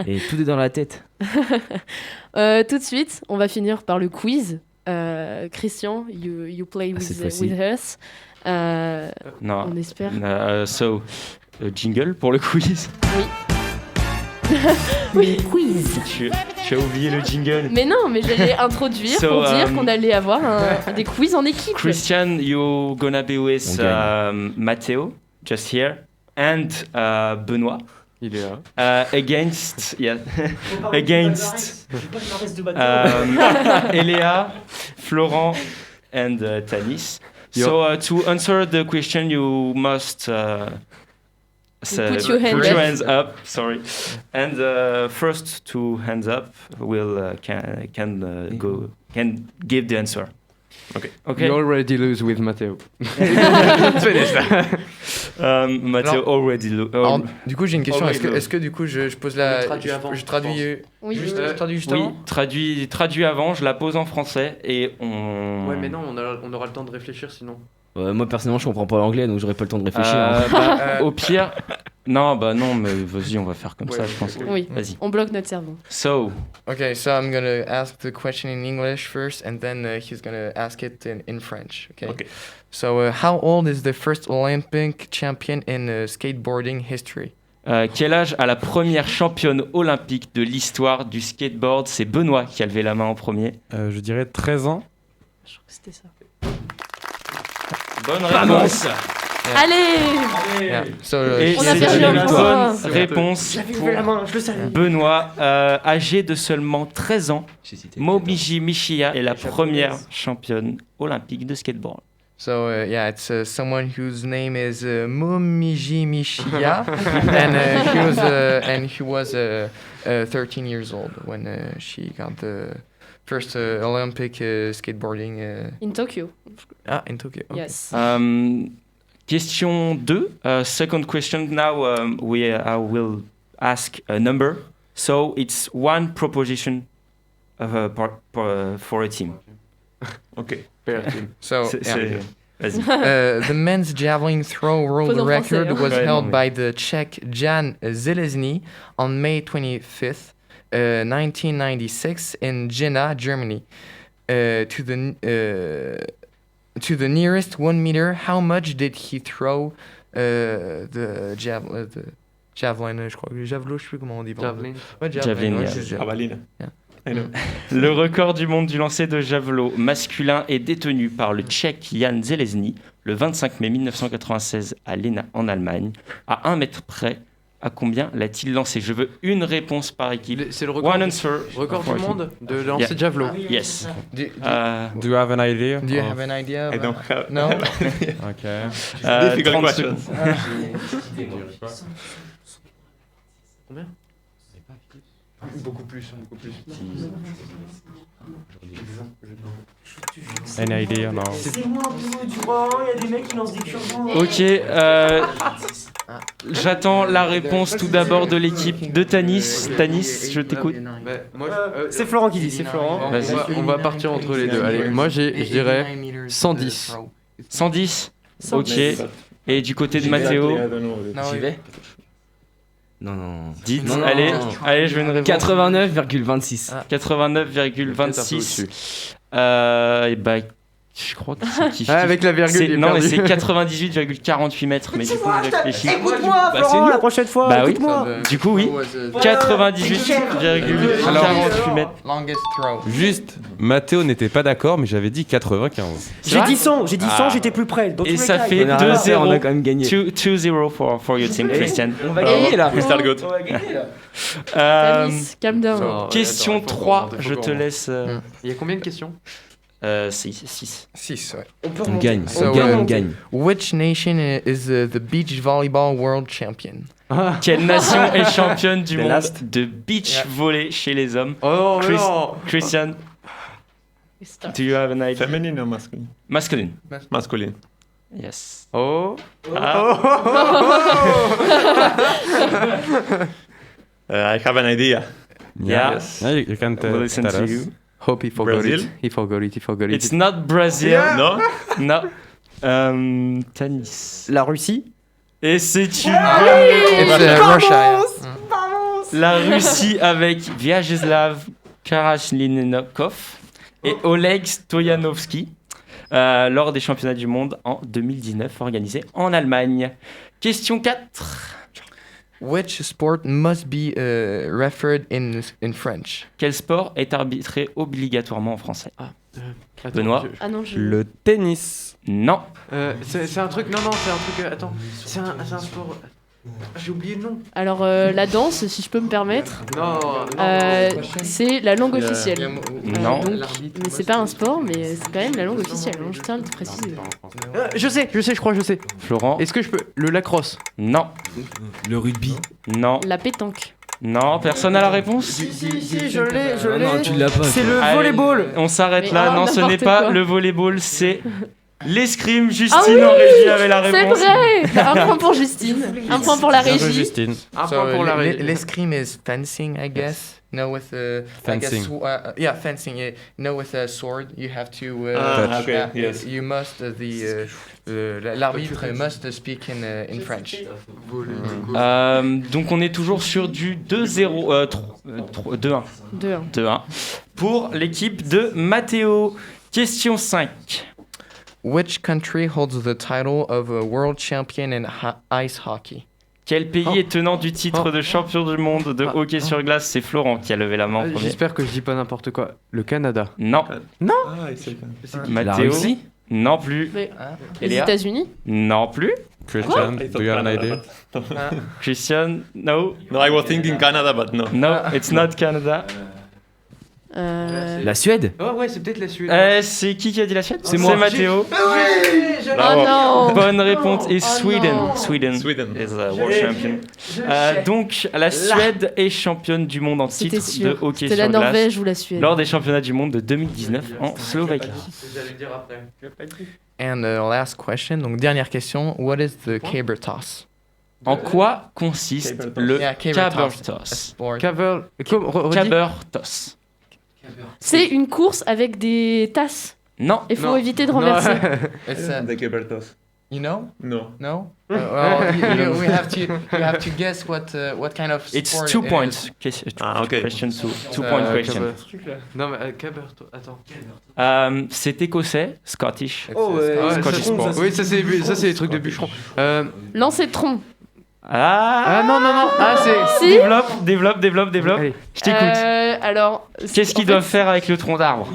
Et tout est dans la tête. Tout de suite, on va finir par le quiz. Christian, you play with us. Non. On espère. Jingle pour le quiz. Oui. Le quiz. Tu as oublié le jingle. Mais non, mais j'allais introduire pour dire qu'on allait avoir des quiz en équipe. Christian, you're gonna be with Matteo, just here, and Benoît. Il est là. Against Eléa, Florent, and Tanis. So to answer the question, you must put your hands up. Sorry, and first two hands up will can give the answer. Okay. You already lose with Matteo. Let's finish that. Matteo already lose. Du coup, j'ai une question. Est-ce que du coup, je pose la. Je traduis. Oui. Je traduis juste avant. Oui, traduis avant. Je la pose en français et on. Ouais, mais non, on aura le temps de réfléchir sinon. Moi personnellement, je comprends pas l'anglais, donc j'aurais pas le temps de réfléchir. Au pire. Non, mais vas-y, on va faire comme ça, je pense. Oui, vas-y. On bloque notre cerveau. Okay, so I'm gonna ask the question in English first, and then he's gonna ask it in French. Okay. So, how old is the first Olympic champion in skateboarding history? Quel âge a la première championne olympique de l'histoire du skateboard? C'est Benoît qui a levé la main en premier. Je dirais 13 ans. Je crois que c'était ça. Bonne réponse. Allez. Et c'est une bonne réponse pour Benoît, âgé de seulement 13 ans. Momiji Mishiya est la première championne olympique de skateboard. So yeah, it's someone whose name is Momiji Mishiya, and he was 13 years old when she got the first Olympic skateboarding. In Tokyo. In Tokyo. Okay. Yes. Question 2. Second question. Now I will ask a number. So it's one proposition for a team. Okay. So yeah. the men's javelin throw world record was held by the Czech Jan Zelezny on May 25th, 1996 in Jena, Germany. To the nearest 1 meter, how much did he throw the javelin, je crois. Javelot, je sais plus comment on dit. Javelin. Ouais, Javelin. Yeah. Le record du monde du lancer de javelot masculin est détenu par le Tchèque Jan Zelezny le 25 mai 1996 à Lena en Allemagne. À 1 mètre près, à combien l'a-t-il lancé? Je veux une réponse par équipe. C'est le record, One answer. Record du monde de lancer de javelot. Yes. Do you have an idea? Do you have an idea? I don't have. No. Okay. Difficult 30 question. Combien? Beaucoup plus. Any idea? No. C'est moi un peu du rang, il y a des mecs qui lancent des cure-dents. Ok, j'attends la réponse tout d'abord de l'équipe de Tanis. Tanis, je t'écoute. C'est Florent qui dit, c'est Florent. On va partir entre les deux. Allez, moi je dirais 110. 110. Ok. Et du côté de Mathéo? J'y vais. Non. Dites, Non. allez, je veux une réponse. 89,26. 89,26. Et bah, je crois que c'est kiff. Avec la virgule, il est non, mais perdu. c'est 98,48 mètres. Mais du coup, je réfléchis. Écoute-moi, c'est Florent, nul. la prochaine fois. Bah oui. Écoute-moi. Du coup, oui. 98,48 mètres. Longest throw. Juste, Mathéo n'était pas d'accord, mais j'avais dit 95. J'ai dit 100, j'étais plus près. Dans Et tous les ça cas, fait il y en a 2-0. On a quand même gagné. 2-0 for your team, Christian. On va gagner là. Mr. Goat. On va gagner là. Tanis, calm down. Question 3, je te laisse. Il y a combien de questions? 6. 6, ouais. On gagne. So, On gagne. Which nation is the beach volleyball world champion? Quelle nation est championne du The monde last. de beach volley chez les hommes? Oh non. Christian, do you have an idea? Feminine or masculine? Masculine. Masculine. Yes. Oh. I have an idea. Yeah. Yes. Yeah, you can We'll listen tell to us. you. Hope he forgot Brazil? it. He forgot it. It's not Brazil. No? No. Tanis. La Russie. Et c'est une It's Russia. La Russie avec Vyacheslav Karachlinikov et Oleg Stoyanovski lors des championnats du monde en 2019 organisés en Allemagne. Question 4. Which sport must be referred in French? Quel sport est arbitré obligatoirement en français? Attends, Benoît? Ah non, je... Le tennis. Non. C'est un truc. Non, c'est un truc. Attends. C'est un sport. J'ai oublié le nom. Alors, la danse, si je peux me permettre, Non. c'est la langue officielle. Non. Donc, mais c'est pas un sport, mais c'est quand même la langue officielle. hein, je tiens à le préciser. Je sais, je crois. Florent? Est-ce que je peux. Le lacrosse. Non. Le rugby. Non. La pétanque. Non, personne n'a la réponse? Si, je l'ai. Non, tu l'as pas. C'est le Allez, volleyball. On s'arrête Mais là. oh, Non, ce n'est n'importe pas quoi. le volleyball, c'est l'escrime. Justine Ah oui, en régie avait la C'est réponse. vrai. Un point pour Justine. Un point pour la Bien joué, régie. Justine. Un point pour la régie. L'escrime is fencing, I guess. No, with Fencing. fencing. No, with a sword, you have to. Okay, yes. You must. L'arbitre must speak in French. Donc on est toujours sur du 2-0, 2-1. 2-1. 2-1 pour l'équipe de Mathéo. Question 5. Which country holds the title of a world champion in ice hockey? Quel pays est tenant du titre de champion du monde de hockey sur glace? C'est Florent qui a levé la main en premier. J'espère que je dis pas n'importe quoi. Le Canada. Non. Ah, it's okay. Mathéo? Russie? Non plus. Mais, les Eléa? États-Unis? Non plus. Christian, do you have an idea? Christian? No. No, I was thinking Canada, but no. No, it's not Canada. La Suède? Ouais, c'est peut-être la Suède. C'est qui a dit la Suède? C'est moi. C'est Mathéo. Oh non. Bonne réponse. Et Sweden. non. Sweden is a world champion. Donc la Suède est championne du monde en titre C'était de sûr. hockey C'était sur la glace Norvège ou la Suède. lors des championnats du monde de 2019 en Slovaquie. J'allais le dire après. And last question, donc dernière question. What is the caber toss? En quoi consiste le Yeah, caber caber toss. toss? Sport. Caber toss. C'est une course avec des tasses. Non. Il faut éviter de renverser. It's The caber toss. You know? No. No? Well, we have to guess what kind of sport It's 2 it points. is. Okay. Question 2 point question. Non, mais attends. C'est écossais, Scottish. Scottish sport. Oui, ça c'est les trucs de bûcheron. Lancer de tronc. Ah non. Ah, c'est. Si. Développe. Allez. Je t'écoute. Alors. Qu'est-ce qu'ils doivent faire avec le tronc d'arbre?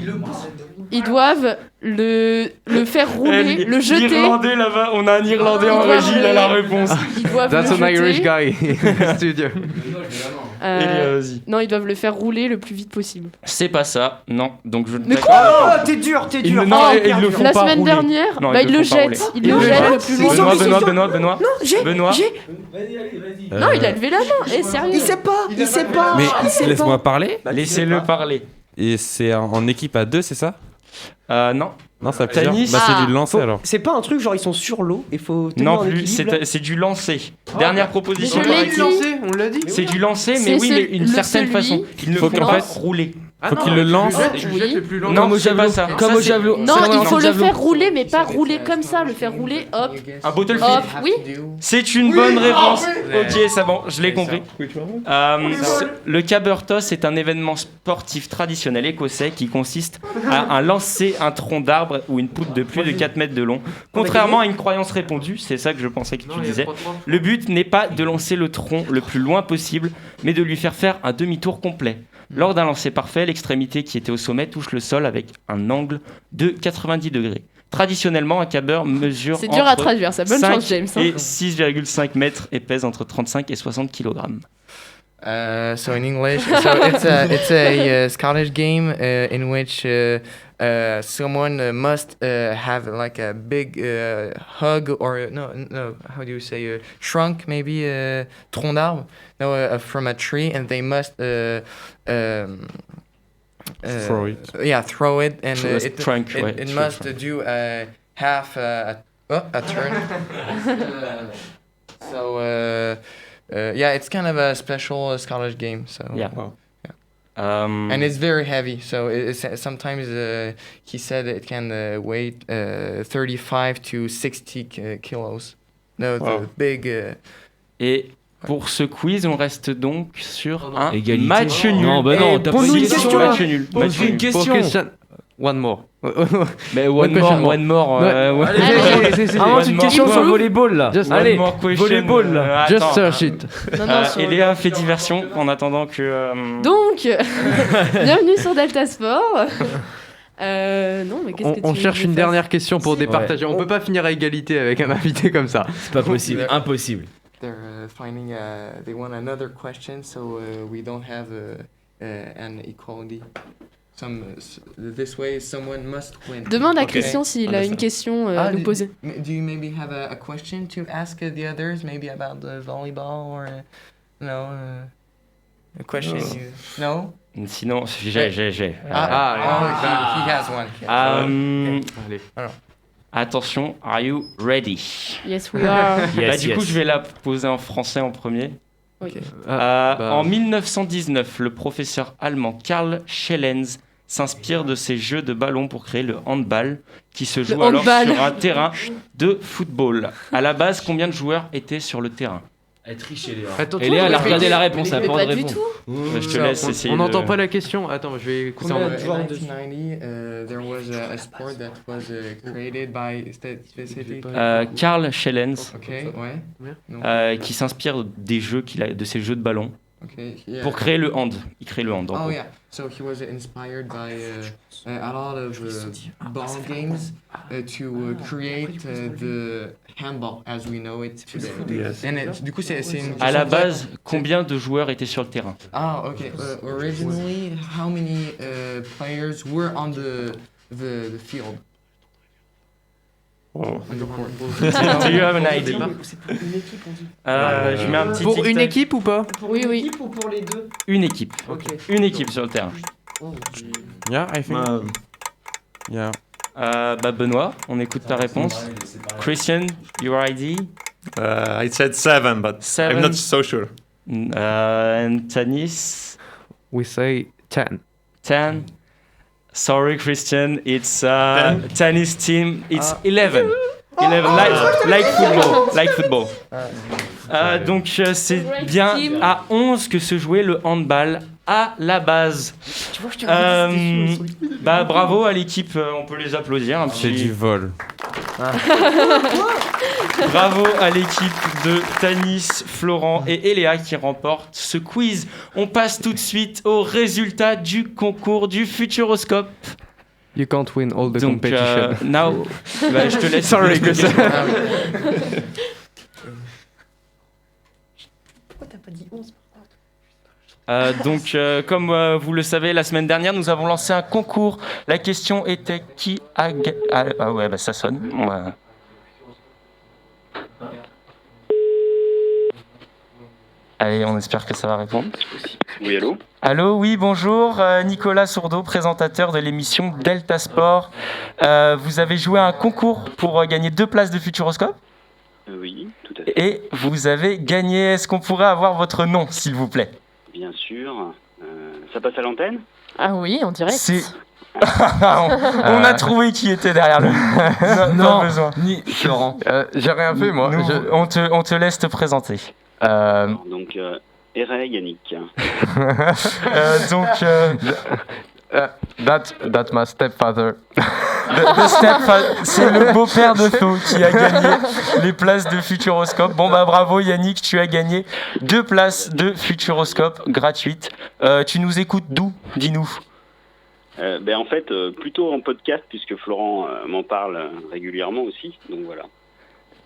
Ils doivent le faire rouler, le jeter. L'Irlandais là-bas, on a un Irlandais en régie, il a la réponse. Ils doivent That's le an Irish jeter. guy. Studio. Vas-y. Non, ils doivent le faire rouler le plus vite possible. C'est pas ça, non. Donc je. Mais d'accord. quoi? T'es dur. Ils le font La pas semaine rouler. dernière, Non, bah, ils ils le font pas rouler. jettent. Ils le jettent le plus loin. Benoît. Non, j'ai. Benoît. Non, il a levé la main. Eh, sérieux. Il sait pas. Mais Il sait laisse-moi pas. parler. Laissez-le parler. Et c'est en équipe à 2, c'est ça? Non. Non, ça plusieurs. Tennis. Bah, c'est Ah. du lancer alors. C'est pas un truc genre ils sont sur l'eau et faut tenir Non en plus, équilibre, là. c'est du lancer. Dernière proposition. je par l'ai équipe. dit. On l'a dit. C'est du lancer, C'est mais oui, mais une le certaine celui- façon. Ils ne Faut font qu'en pas fait- rouler. Faut qu'il le lance. Je jette le plus long. Non, c'est pas ça. Comme Ça, au c'est- javelot. Non, C'est il comme faut au le javelot. faire rouler, mais pas rouler comme ça. Le faire rouler, hop, Un bottle flip. hop. Oui. C'est une bonne réponse. Ok, c'est bon, je l'ai compris. Le caber toss est un événement sportif traditionnel écossais qui consiste à lancer un tronc d'arbre ou une poutre de plus de 4 mètres de long. Contrairement à une croyance répandue, c'est ça que je pensais que tu disais, le but n'est pas de lancer le tronc le plus loin possible, mais de lui faire un demi-tour complet. Lors d'un lancer parfait, l'extrémité qui était au sommet touche le sol avec un angle de 90 degrés. Traditionnellement, un caber mesure C'est dur à entre traduire, ça. Bonne 5 chance, James. et 6,5 mètres et pèse entre 35 et 60 kg. So in English, it's a Scottish game in which someone must have like a big hug or no, how do you say trunk maybe tronc d'arbre from a tree, and they must Throw it. Yeah, throw it, and Trunk, ouais, it sure, must sure. do a half a turn. So yeah, it's kind of a special Scottish game. So Yeah. and it's very heavy. So sometimes he said it can weigh 35 to 60 kilos. No, Wow. the big. Et pour ce quiz, on reste donc sur un Égalité. match nul. Non, bah non, t'as pose-nous posé une question, là. match nul. Match Pose-lui une nul. question. One more. Mais One more. Invente une question sur le volleyball là. Allez, volleyball là. Just search it. Non, sur Et Léa fait diversion en attendant que. Donc, bienvenue sur Delta Sport. Non, mais qu'est-ce que On tu cherche veux une que je fasse dernière question pour départager. On peut pas finir à égalité avec un invité comme ça. C'est pas possible, impossible. They're finding. They want another question, so we don't have an equality. This way, someone must win. Demande à Okay. Christian s'il a une question à nous poser. Do you maybe have a question to ask the others, maybe about the volleyball or a question? No. Sinon, j'ai. He has one. Allez. Attention, are you ready? Yes, we are. Du coup, je vais la poser en français en premier. Oui. En 1919, le professeur allemand Karl Schellens s'inspire de ces jeux de ballon pour créer le handball, qui se joue alors sur un terrain de football. À la base, combien de joueurs étaient sur le terrain? Elle triche, Léa. Attends, Et Léa, elle a regardé la réponse, elle a Mais pas pas de du réponse. tout. Je te laisse essayer. On n'entend pas la question. Attends, je vais écouter. So in 1990, there was a sport that was created by specific. Karl Schellens, Okay, ouais. qui s'inspire des jeux de ces jeux de ballon Okay, yeah. Pour créer le hand. Il crée le hand. en Oh gros. yeah, so he was inspired by a lot of ball games to create the handball as we know it today. Yes. And du coup, c'est une À la base, combien de joueurs étaient sur le terrain? Ah, okay. Originally, how many players were on the field? Oh. On the court. Do you have an idea? Je mets un petit Pour une tic-tac. équipe ou pas? Oui, oui. Ou pour les deux? Une équipe. Une équipe sur le terrain. Yeah, I think. Yeah. Benoît, on écoute ta réponse. Christian, your ID? I said 7, but Seven. I'm not so sure. And Tanis? We say 10. 10. Sorry, Christian, it's Tanis team. It's 11. 11, like football. Donc c'est bien à 11 que se jouait le handball à la base. Tu vois, je te Bravo à l'équipe, on peut les applaudir. C'est du vol. Bravo à l'équipe de Tanis, Florent et Eléa qui remportent ce quiz. On passe tout de suite aux résultats du concours du Futuroscope. You can't win all the Donc, competition. now, je te laisse. Sorry, Chris. Pourquoi t'as pas dit 11 Donc, comme vous le savez, la semaine dernière, nous avons lancé un concours. La question était qui a gagné. Ah ouais, ça sonne. Ouais. Allez, on espère que ça va répondre. Oui, allô? Allô, oui, bonjour. Nicolas Sourdeau, présentateur de l'émission Delta Sport. Vous avez joué à un concours pour gagner 2 places de Futuroscope? Oui, tout à fait. Et vous avez gagné. Est-ce qu'on pourrait avoir votre nom, s'il vous plaît? Bien sûr. Ça passe à l'antenne? Ah oui, en direct. On a trouvé qui était derrière le. Non, pas besoin. ni Florent. J'ai rien fait, moi. On te laisse te présenter. Donc, Ere Yannick. That's my stepfather. C'est le beau-père de Flo qui a gagné les places de Futuroscope. Bon bravo Yannick, tu as gagné 2 places de Futuroscope gratuites. Tu nous écoutes d'où? Dis-nous. En fait, plutôt en podcast, puisque Florent m'en parle régulièrement aussi, donc voilà.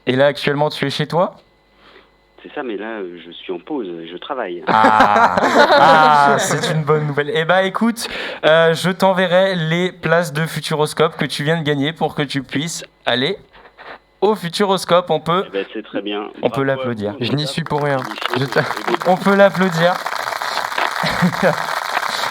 Et là, actuellement, tu es chez toi? C'est ça, mais là, je suis en pause, je travaille. C'est une bonne nouvelle. Eh ben, écoute, je t'enverrai les places de Futuroscope que tu viens de gagner pour que tu puisses aller au Futuroscope. On peut... c'est très bien. On peut l'applaudir. Je n'y suis pour rien. On peut l'applaudir.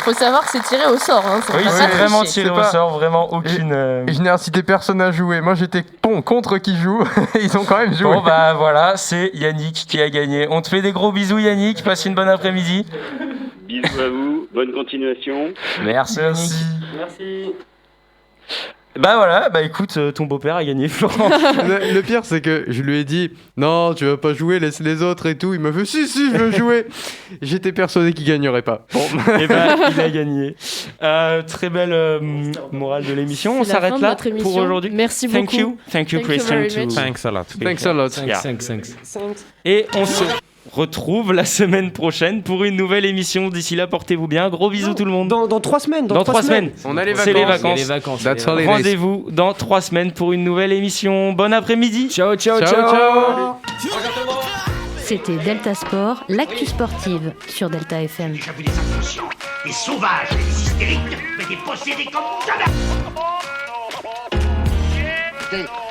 Faut savoir que c'est tiré au sort. Hein. Oui, c'est vraiment tiré au sort, vraiment aucune. Je n'ai incité personne à jouer. Moi, j'étais contre qui joue. Ils ont quand même joué. Bon, voilà, c'est Yannick qui a gagné. On te fait des gros bisous, Yannick. Passe une bonne après-midi. Bisous à vous, bonne continuation. Merci, Yannick. Merci. Écoute, ton beau-père a gagné, Florent. Le pire, c'est que je lui ai dit non, tu vas pas jouer, laisse les autres et tout. Il m'a fait si, je veux jouer. J'étais persuadé qu'il gagnerait pas. Bon. Il a gagné. Très belle morale de l'émission. On s'arrête là pour aujourd'hui. Merci beaucoup. Thank you, Christian. Thanks a lot. Thanks a lot. Thanks. Et on se retrouve la semaine prochaine pour une nouvelle émission. D'ici là, portez-vous bien. Gros bisous tout le monde. Dans 3 semaines. Dans 3 semaines. On a les vacances. C'est les vacances. Les vacances. That's holidays. Rendez-vous dans 3 semaines pour une nouvelle émission. Bon après-midi. Ciao. C'était Delta Sport, l'actu sportive sur Delta FM. J'ai vu des inconscients, des sauvages, des hystériques, mais des possédés comme jamais.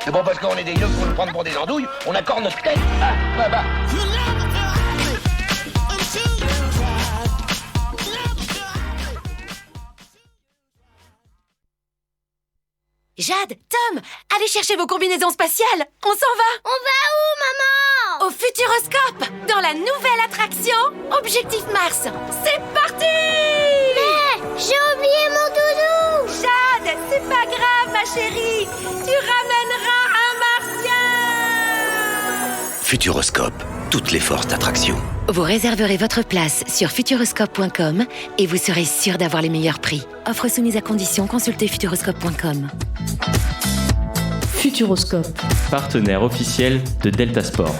C'est bon parce qu'on est des yeux pour nous prendre pour des andouilles, on accorde notre tête. Jade, Tom, allez chercher vos combinaisons spatiales. On s'en va. On va où, maman? Au Futuroscope, dans la nouvelle attraction Objectif Mars. C'est parti! Mais j'ai oublié mon doudou. Jade, c'est pas grave, ma chérie. Tu ramèneras un martien. Futuroscope, toutes les forces d'attraction. Vous réserverez votre place sur futuroscope.com et vous serez sûr d'avoir les meilleurs prix. Offre soumise à condition, consultez futuroscope.com. Futuroscope. Partenaire officiel de Delta Sport.